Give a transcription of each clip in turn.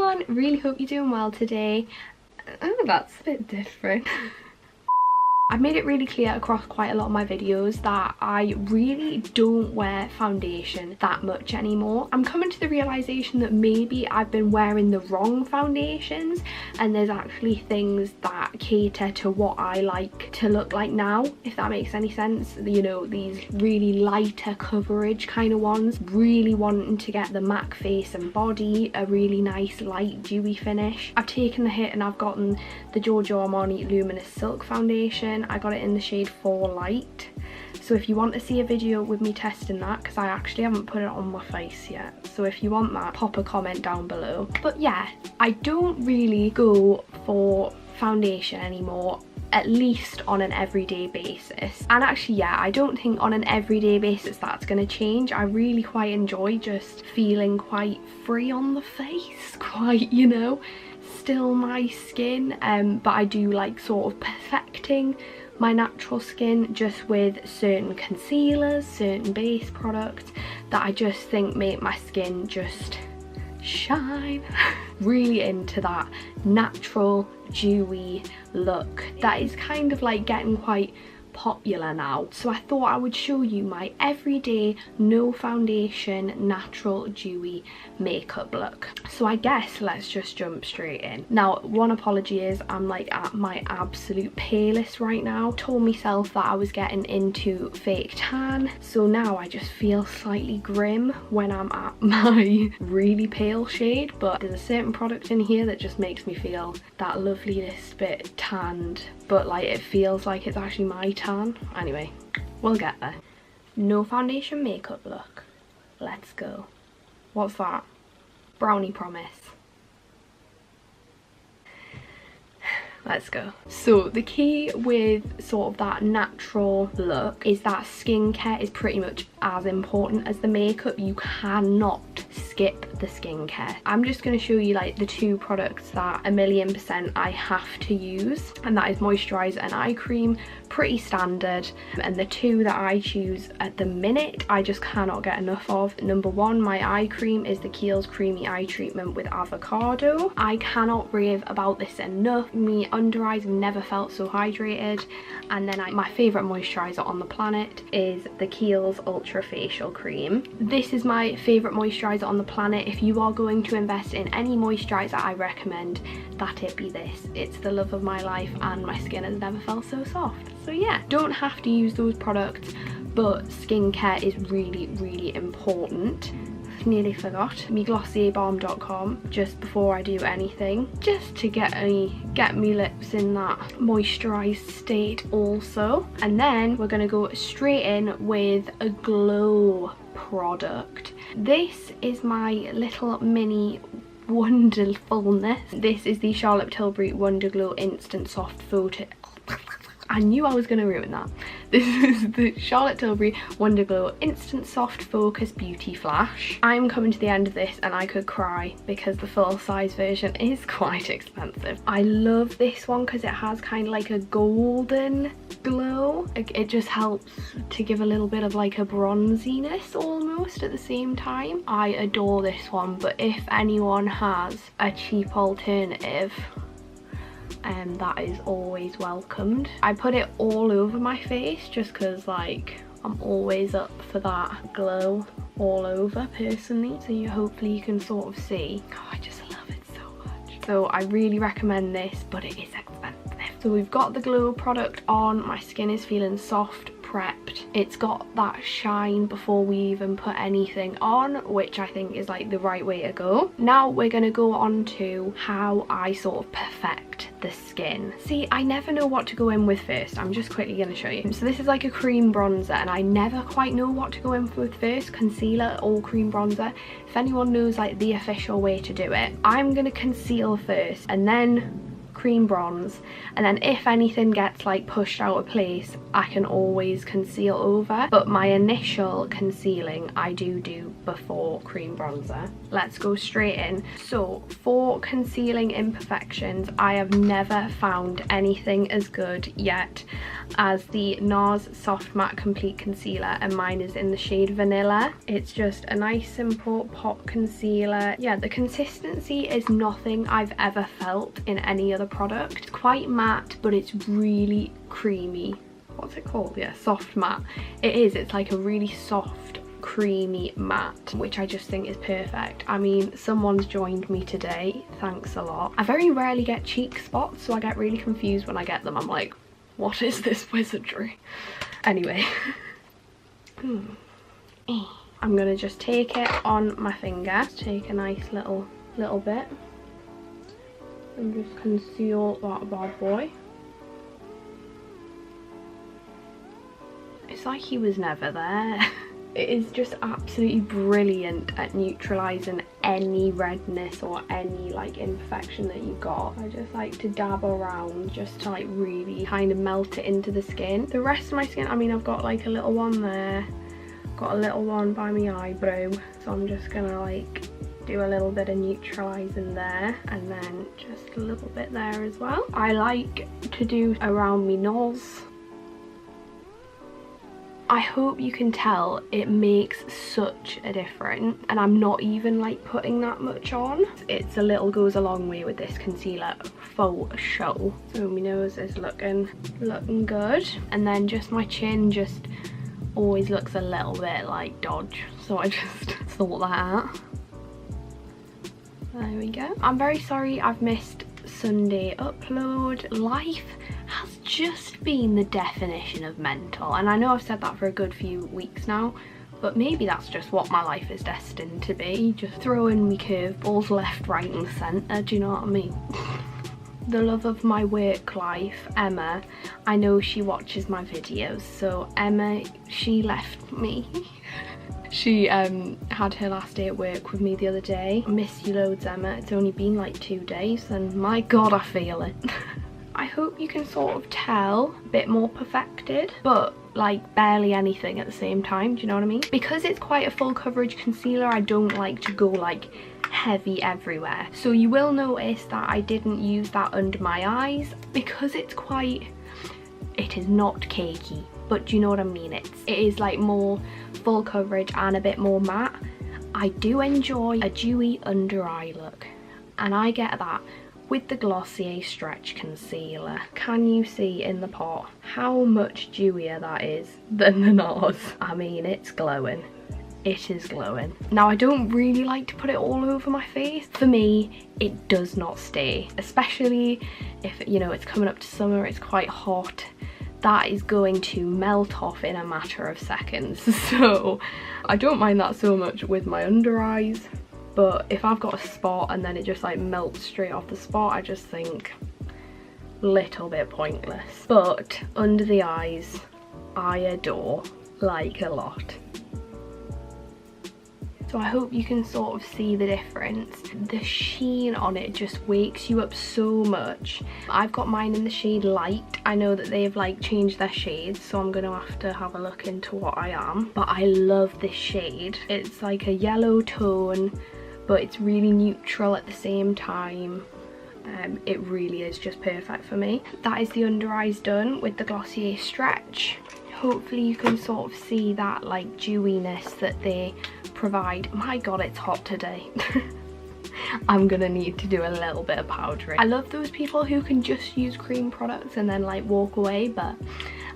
everyone, really hope you're doing well today. Oh, that's a bit different. I've made it really clear across quite a lot of my videos that I really don't wear foundation that much anymore. I'm coming to the realisation that maybe I've been wearing the wrong foundations, and there's actually things that cater to what I like to look like now, if that makes any sense. You know, these really lighter coverage kind of ones, really wanting to get the MAC face and body a really nice light dewy finish. I've taken the hit and I've gotten the Giorgio Armani Luminous Silk Foundation. I got it in the shade 4 Light. So if you want to see a video with me testing that, because I actually haven't put it on my face yet, so if you want that, pop a comment down below. But yeah, I don't really go for foundation anymore, at least on an everyday basis. And actually, yeah, I don't think on an everyday basis that's going to change. I really quite enjoy just feeling quite free on the face, quite, you know, still my skin, but I do like sort of perfecting my natural skin just with certain concealers, certain base products that I just think make my skin just shine. Really into that natural dewy look that is kind of like getting quite popular now. So I thought I would show you my everyday no foundation natural dewy makeup look. So I guess let's just jump straight in. Now, one apology is I'm like at my absolute palest right now. Told myself that I was getting into fake tan, so now I just feel slightly grim when I'm at my really pale shade, but there's a certain product in here that just makes me feel that loveliness bit tanned, but like it feels like it's actually my tan. Anyway, we'll get there. No foundation makeup look. Let's go. What's that? Brownie promise. Let's go. So the key with sort of that natural look is that skincare is pretty much as important as the makeup. You cannot skip the skincare. I'm just going to show you like the two products that 1,000,000% I have to use, and that is moisturizer and eye cream. Pretty standard, and the two that I choose at the minute I just cannot get enough of. Number one, my eye cream is the Kiehl's Creamy Eye Treatment with Avocado. I cannot rave about this enough. Me under eyes have never felt so hydrated. And then my favourite moisturiser on the planet is the Kiehl's Ultra Facial Cream. This is my favourite moisturiser on the planet. If you are going to invest in any moisturiser, I recommend that it be this. It's the love of my life and my skin has never felt so soft. So yeah, don't have to use those products, but skincare is really, really important. Nearly forgot me glossierbalm.com just before I do anything, just to get me lips in that moisturized state also. And then we're gonna go straight in with a glow product. This is my little mini wonderfulness. This is the Charlotte Tilbury Wonder Glow Instant Soft Photo. I knew I was going to ruin that. This is the Charlotte Tilbury Wonder Glow Instant Soft Focus Beauty Flash. I'm coming to the end of this and I could cry because the full size version is quite expensive. I love this one because it has kind of like a golden glow. It just helps to give a little bit of like a bronziness almost at the same time. I adore this one, but if anyone has a cheap alternative, that is always welcomed. I put it all over my face just because like I'm always up for that glow all over personally, so hopefully you can sort of see. Oh, I just love it so much. So I really recommend this, but it is expensive. So we've got the glow product on. My skin is feeling soft, prepped. It's got that shine before we even put anything on, which I think is like the right way to go. Now we're going to go on to how I sort of perfect the skin. See, I never know what to go in with first. I'm just quickly going to show you. So this is like a cream bronzer, and I never quite know what to go in with first, concealer or cream bronzer. If anyone knows like the official way to do it, I'm going to conceal first and then cream bronze, and then if anything gets like pushed out of place, I can always conceal over. But my initial concealing I do before cream bronzer. Let's go straight in. So for concealing imperfections, I have never found anything as good yet as the Nars Soft Matte Complete Concealer, and mine is in the shade Vanilla. It's just a nice simple pop concealer. Yeah, the consistency is nothing I've ever felt in any other product. It's quite matte, but it's really creamy. What's it called? Yeah, soft matte. It is, it's like a really soft creamy matte, which I just think is perfect. I mean, someone's joined me today, thanks a lot. I very rarely get cheek spots, so I get really confused when I get them. I'm like, what is this wizardry? Anyway. I'm gonna just take it on my finger. Just take a nice little bit and just conceal that bad boy. It's like he was never there. It is just absolutely brilliant at neutralising any redness or any like imperfection that you've got. I just like to dab around just to like really kind of melt it into the skin. The rest of my skin, I mean, I've got like a little one there, got a little one by my eyebrow, so I'm just gonna like do a little bit of neutralising there, and then just a little bit there as well. I like to do around my nose. I hope you can tell it makes such a difference, and I'm not even like putting that much on. It's a little goes a long way with this concealer for sure. So my nose is looking good, and then just my chin just always looks a little bit like dodge, so I just sort that out. There we go. I'm very sorry I've missed Sunday upload. Life has just been the definition of mental, and I know I've said that for a good few weeks now, but maybe that's just what my life is destined to be, just throwing me curveballs left, right and centre, do you know what I mean? The love of my work life, Emma, I know she watches my videos, so Emma, she left me. She had her last day at work with me the other day. I miss you loads, Emma. It's only been like 2 days and my god, I feel it. I hope you can sort of tell a bit more perfected, but like barely anything at the same time, do you know what I mean? Because it's quite a full coverage concealer, I don't like to go like heavy everywhere. So you will notice that I didn't use that under my eyes because it is not cakey, but do you know what I mean? It is like more full coverage and a bit more matte. I do enjoy a dewy under eye look, and I get that with the Glossier Stretch Concealer. Can you see in the pot how much dewier that is than the Nars? I mean, it's glowing. It is glowing. Now, I don't really like to put it all over my face. For me, it does not stay, especially if, you know, it's coming up to summer, it's quite hot. That is going to melt off in a matter of seconds. So I don't mind that so much with my under eyes. But if I've got a spot and then it just like melts straight off the spot, I just think little bit pointless. But under the eyes, I adore like a lot. So I hope you can sort of see the difference. The sheen on it just wakes you up so much. I've got mine in the shade Light. I know that they've like changed their shades, so I'm gonna have a look into what I am. But I love this shade. It's like a yellow tone, but it's really neutral at the same time. It really is just perfect for me. That is the under eyes done with the Glossier Stretch. Hopefully you can sort of see that like dewiness that they provide. My god, it's hot today. I'm gonna need to do a little bit of powdering. I love those people who can just use cream products and then like walk away, but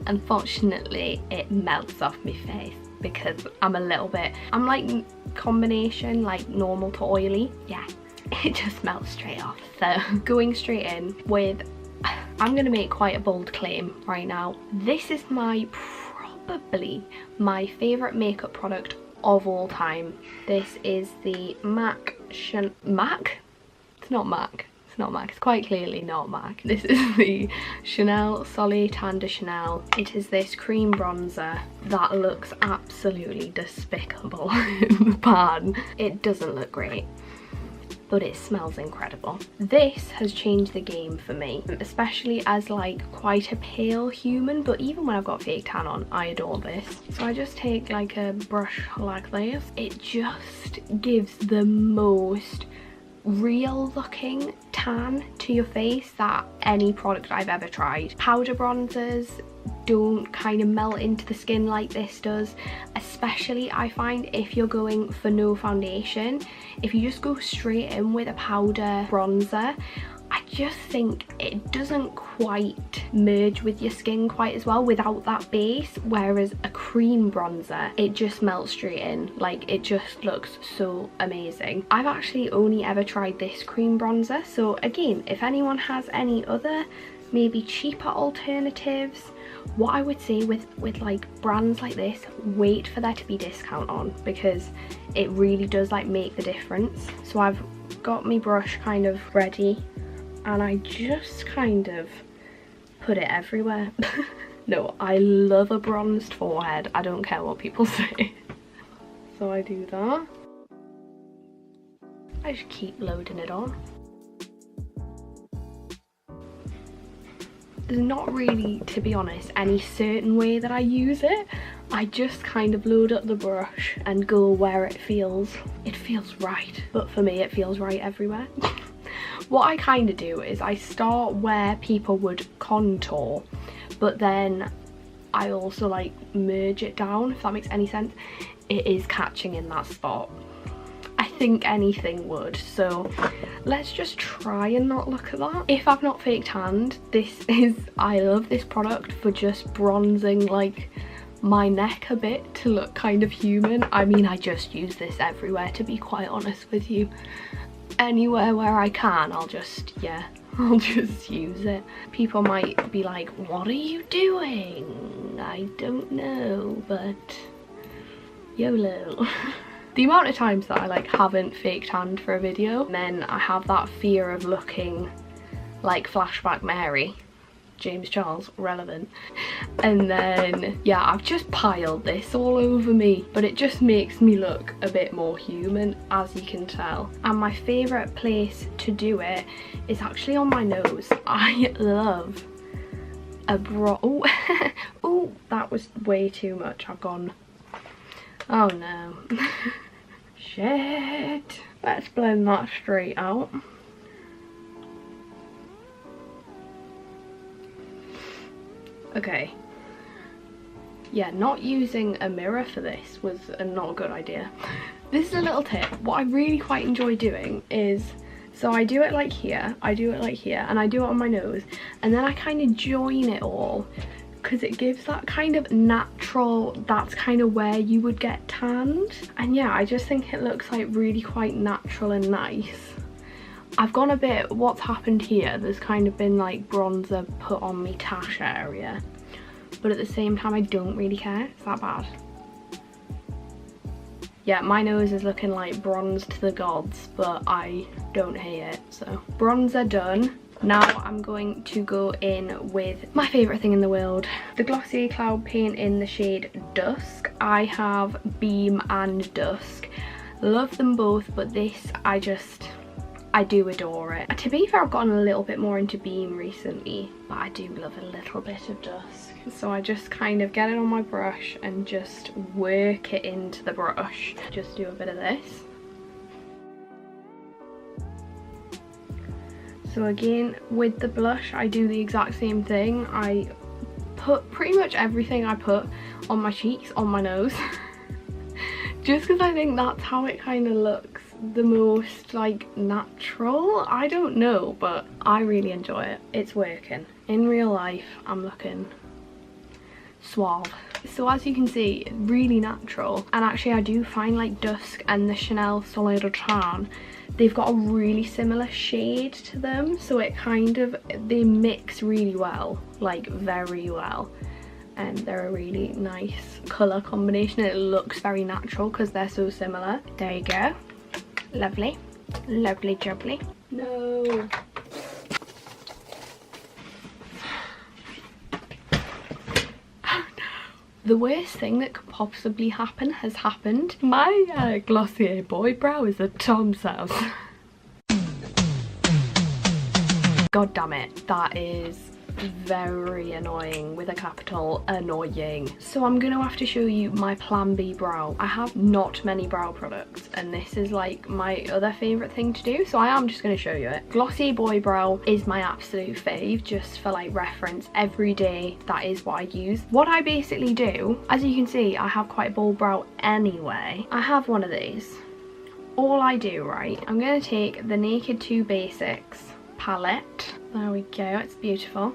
unfortunately it melts off my face because I'm like combination like normal to oily. Yeah, it just melts straight off. So going straight in with, I'm gonna make quite a bold claim right now. This is probably my favourite makeup product of all time. This is the it's quite clearly not MAC. This is the Chanel Soleil Tan de Chanel. It is this cream bronzer that looks absolutely despicable in the pan. It doesn't look great. but it smells incredible. This has changed the game for me, especially as like quite a pale human, but even when I've got fake tan on, I adore this. So I just take like a brush like this. It just gives the most real looking tan to your face that any product I've ever tried. Powder bronzers don't kind of melt into the skin like this does, especially I find if you're going for no foundation. If you just go straight in with a powder bronzer, I just think it doesn't quite merge with your skin quite as well without that base, whereas a cream bronzer, it just melts straight in. Like, it just looks so amazing. I've actually only ever tried this cream bronzer, so again, if anyone has any other maybe cheaper alternatives, what I would say with like brands like this, wait for there to be discount on, because it really does like make the difference. So I've got my brush kind of ready, and I just kind of put it everywhere. No, I love a bronzed forehead. I don't care what people say. So I do that. I just keep loading it on. There's not really, to be honest, any certain way that I use it. I just kind of load up the brush and go where it feels right. But for me, it feels right everywhere. What I kind of do is I start where people would contour, but then I also like merge it down, if that makes any sense. It is catching in that spot. I think anything would, so let's just try and not look at that. If I've not fake tanned, I love this product for just bronzing like my neck a bit to look kind of human. I mean, I just use this everywhere, to be quite honest with you. Anywhere where I can, I'll just use it. People might be like, what are you doing? I don't know, but YOLO. The amount of times that I like haven't fake tanned for a video, and then I have that fear of looking like flashback Mary, James Charles, relevant, and then yeah, I've just piled this all over me, but it just makes me look a bit more human, as you can tell. And my favourite place to do it is actually on my nose. I love a oh, that was way too much. I've gone, oh no. Shit. Let's blend that straight out. Okay. Yeah, not using a mirror for this was not a good idea. This is a little tip. What I really quite enjoy doing is, so I do it like here, I do it like here, and I do it on my nose, and then I kind of join it all, because it gives that kind of natural, that's kind of where you would get tanned. And yeah, I just think it looks like really quite natural and nice. I've gone a bit, what's happened here, there's kind of been like bronzer put on me tash area, but at the same time I don't really care. It's that bad. Yeah, my nose is looking like bronzed to the gods, but I don't hate it. So bronzer done. Now I'm going to go in with my favourite thing in the world, the Glossier Cloud Paint in the shade Dusk. I have Beam and Dusk. Love them both, but this, I do adore it. To be fair, I've gotten a little bit more into Beam recently, but I do love a little bit of Dusk. So I just kind of get it on my brush and just work it into the brush. Just do a bit of this. So again, with the blush, I do the exact same thing. I put pretty much everything I put on my cheeks, on my nose. Just because I think that's how it kind of looks the most like natural. I don't know, but I really enjoy it. It's working. In real life, I'm looking suave. So as you can see, really natural. And actually I do find like Dusk and the Chanel Soleil, they've got a really similar shade to them, so it kind of, they mix really well, like very well, and they're a really nice colour combination. It looks very natural because they're so similar. There you go. Lovely, lovely jubbly. No. The worst thing that could possibly happen has happened. My Glossier boy brow is a Tom's house. God damn it, that is very annoying with a capital annoying. So I'm gonna have to show you my plan B brow. I have not many brow products and this is like my other favorite thing to do, so I am just gonna show you it. Glossier boy brow is my absolute fave, just for like reference. Every day that is what I use. What I basically do, as you can see, I have quite a bold brow anyway. I have one of these. All I do, right, I'm gonna take the Naked 2 Basics palette. There we go, it's beautiful.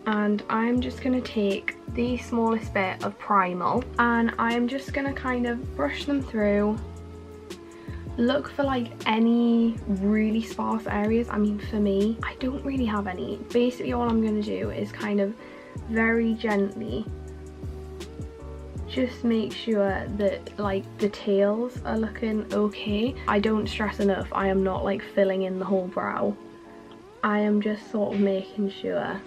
And I'm just going to take the smallest bit of primal and I'm just going to kind of brush them through. Look for like any really sparse areas. I mean, for me, I don't really have any. Basically all I'm going to do is kind of very gently just make sure that like the tails are looking okay. I don't stress enough, I am not like filling in the whole brow. I am just sort of making sure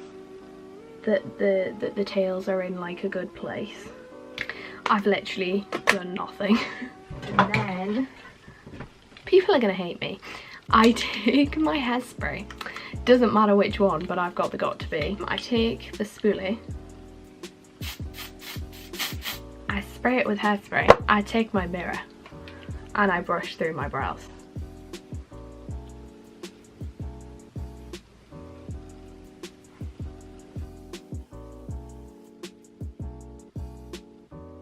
that the tails are in like a good place. I've literally done nothing. And then people are gonna hate me. I take my hairspray. Doesn't matter which one, but I've got the got to be. I take the spoolie. I spray it with hairspray. I take my mirror and I brush through my brows.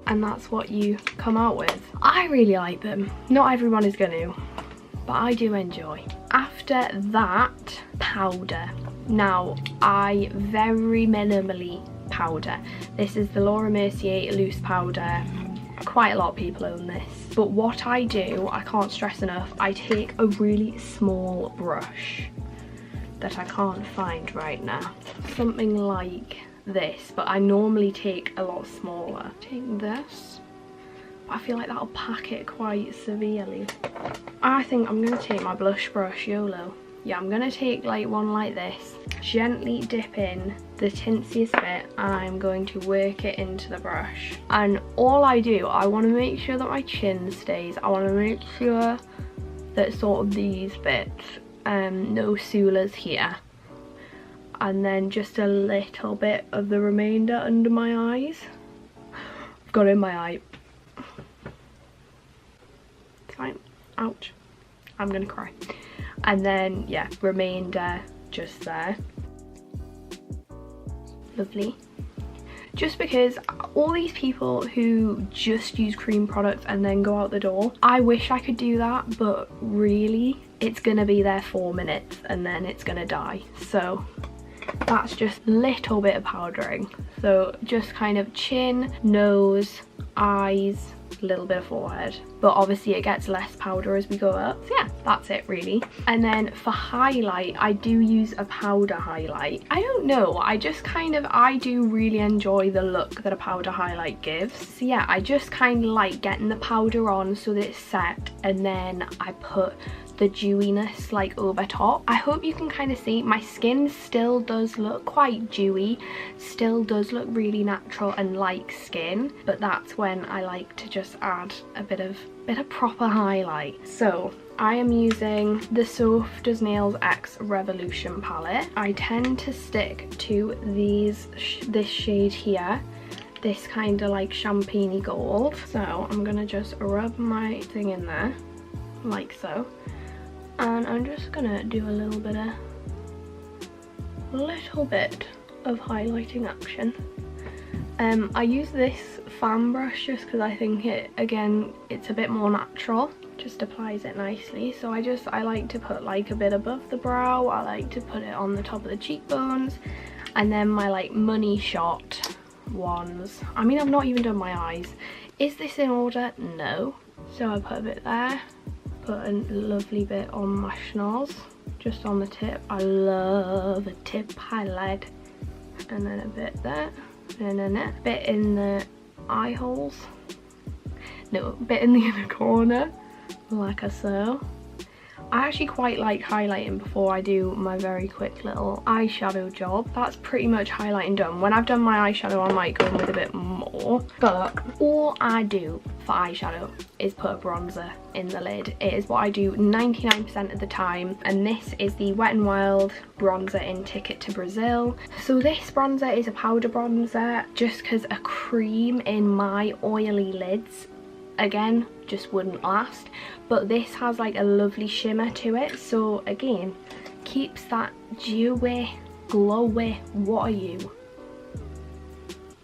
And that's what you come out with. I really like them. Not everyone is gonna, but I do enjoy. After that, powder. Now, I very minimally powder. This is the Laura Mercier loose powder. Quite a lot of people own this. But what I do, I can't stress enough, I take a really small brush that I can't find right now. Something like this, but I normally take a lot smaller. Take this, but I feel like that'll pack it quite severely. I think I'm gonna take my blush brush, YOLO. Yeah, I'm gonna take like one like this, gently dip in the tintsiest bit, and I'm going to work it into the brush. And all I do, I want to make sure that my chin stays. I want to make sure that sort of these bits, no sulas here. And then just a little bit of the remainder under my eyes. I've got it in my eye. It's fine. Ouch. I'm gonna cry. And then, yeah, remainder just there. Lovely. Just because all these people who just use cream products and then go out the door, I wish I could do that, but really, it's gonna be there 4 minutes and then it's gonna die. So that's just a little bit of powdering. So just kind of chin, nose, eyes, a little bit of forehead, but obviously it gets less powder as we go up. So yeah, that's it really. And then for highlight, I do use a powder highlight. I don't know, I just kind of, I do really enjoy the look that a powder highlight gives. So yeah, I just kind of like getting the powder on so that it's set, and then I put the dewiness like over top. I hope you can kind of see my skin still does look quite dewy, still does look really natural and like skin, but that's when I like to just add a bit of proper highlight. So I am using the SophXRevolution palette. I tend to stick to this shade here, this kind of like champagne-y gold. So I'm gonna just rub my thing in there like so. And I'm just gonna do a little bit of highlighting action. I use this fan brush just because I think it, again, it's a bit more natural. Just applies it nicely. So I like to put like a bit above the brow. I like to put it on the top of the cheekbones, and then my like money shot ones. I mean, I've not even done my eyes. Is this in order? No. So I put a bit there. Put a lovely bit on my schnoz, just on the tip. I love a tip highlight. And then a bit there, and then a bit in the eye holes. No, a bit in the inner corner, like so. I actually quite like highlighting before I do my very quick little eyeshadow job. That's pretty much highlighting done. When I've done my eyeshadow, I might go in with a bit more. But all I do for eyeshadow is put a bronzer in the lid. It is what I do 99% of the time, and this is the Wet n Wild bronzer in Ticket to Brazil. So this bronzer is a powder bronzer, just because a cream in my oily lids, again, just wouldn't last. But this has like a lovely shimmer to it, so again, keeps that dewy, glowy. What are you?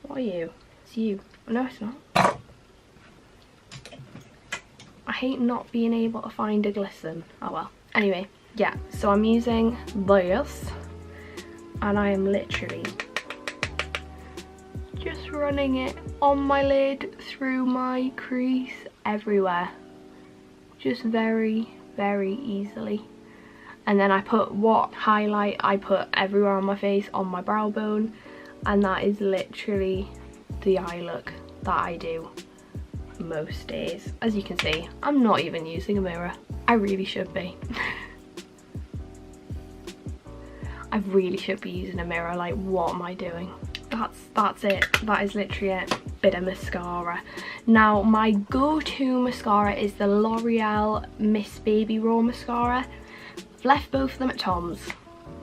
What are you? It's you. No, it's not. I hate not being able to find a glisten. Oh well. Anyway, yeah, so I'm using this, and I am literally just running it on my lid, through my crease, everywhere. Just very, very easily. And then I put what highlight I put everywhere on my face, on my brow bone, and that is literally the eye look that I do most days. As you can see, I'm not even using a mirror. I really should be. I really should be using a mirror. Like, what am I doing? That's it. That is literally it. Bit of mascara. Now, my go-to mascara is the L'Oreal Miss Baby Raw mascara. I've left both of them at Tom's.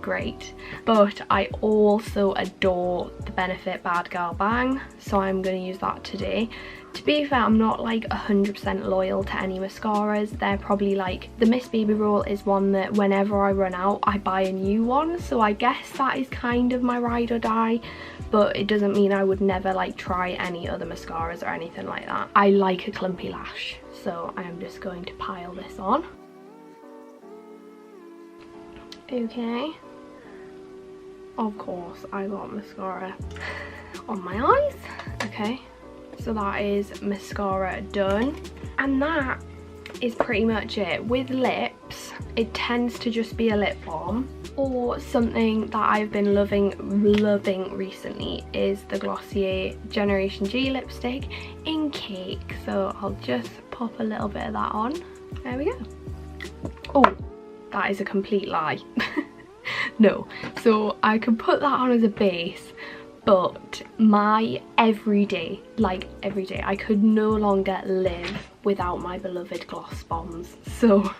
Great. But I also adore the Benefit BADGal Bang, so I'm going to use that today. To be fair, I'm not like 100% loyal to any mascaras. They're probably like, the Miss Baby Roll is one that whenever I run out, I buy a new one. So I guess that is kind of my ride or die. But it doesn't mean I would never like try any other mascaras or anything like that. I like a clumpy lash. So I am just going to pile this on. Okay. Of course, I got mascara on my eyes. Okay. So that is mascara done, and that is pretty much it. With lips, it tends to just be a lip balm, or something that I've been loving recently is the Glossier Generation G lipstick in Cake. So I'll just pop a little bit of that on. There we go. Oh, that is a complete lie. No, so I can put that on as a base, but my everyday, like everyday, I could no longer live without my beloved gloss bombs. So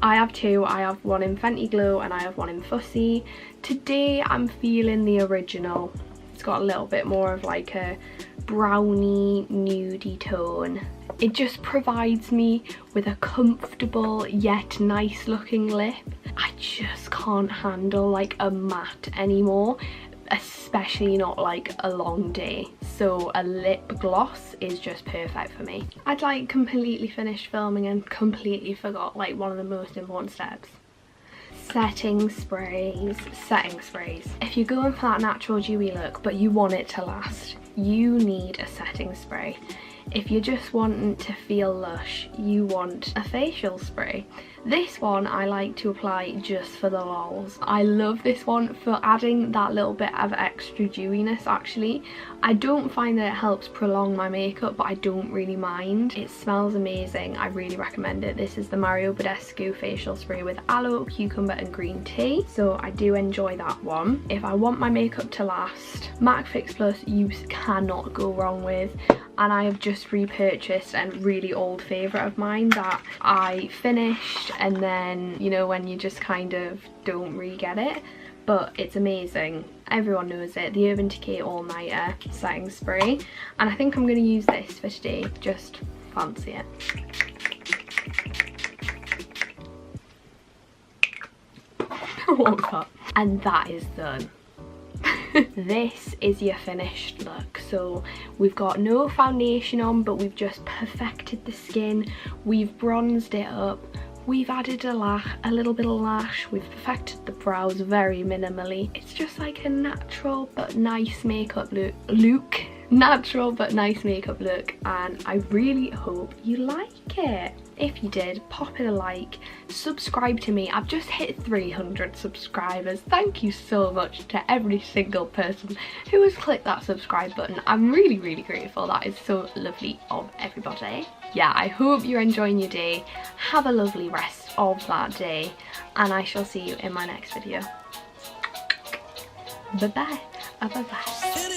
I have two. I have one in Fenty Glow and I have one in Fussy. Today I'm feeling the original. It's got a little bit more of like a browny nudie tone. It just provides me with a comfortable yet nice looking lip. I just can't handle like a matte anymore, especially not like a long day. So a lip gloss is just perfect for me. I'd like completely finished filming and completely forgot like one of the most important steps. Setting sprays. Setting sprays. If you're going for that natural dewy look but you want it to last, you need a setting spray. If you're just wanting to feel lush, you want a facial spray. This one I like to apply just for the lols. I love this one for adding that little bit of extra dewiness actually. I don't find that it helps prolong my makeup, but I don't really mind. It smells amazing. I really recommend it. This is the Mario Badescu facial spray with aloe, cucumber and green tea. So I do enjoy that one. If I want my makeup to last, MAC Fix Plus you cannot go wrong with. And I have just repurchased a really old favourite of mine that I finished, and then, you know, when you just kind of don't really get it, but it's amazing. Everyone knows it, the Urban Decay All Nighter setting spray, and I think I'm going to use this for today. Just fancy it. What was that? And that is done. This is your finished look. So we've got no foundation on, but we've just perfected the skin, we've bronzed it up, we've added a little bit of lash, we've perfected the brows very minimally. It's just like a natural but nice makeup look. Natural but nice makeup look, and I really hope you like it. If you did, pop it a like, subscribe to me. I've just hit 300 subscribers. Thank you so much to every single person who has clicked that subscribe button. I'm really, really grateful. That is so lovely of everybody. Yeah, I hope you're enjoying your day. Have a lovely rest of that day, and I shall see you in my next video. Bye bye. Bye bye.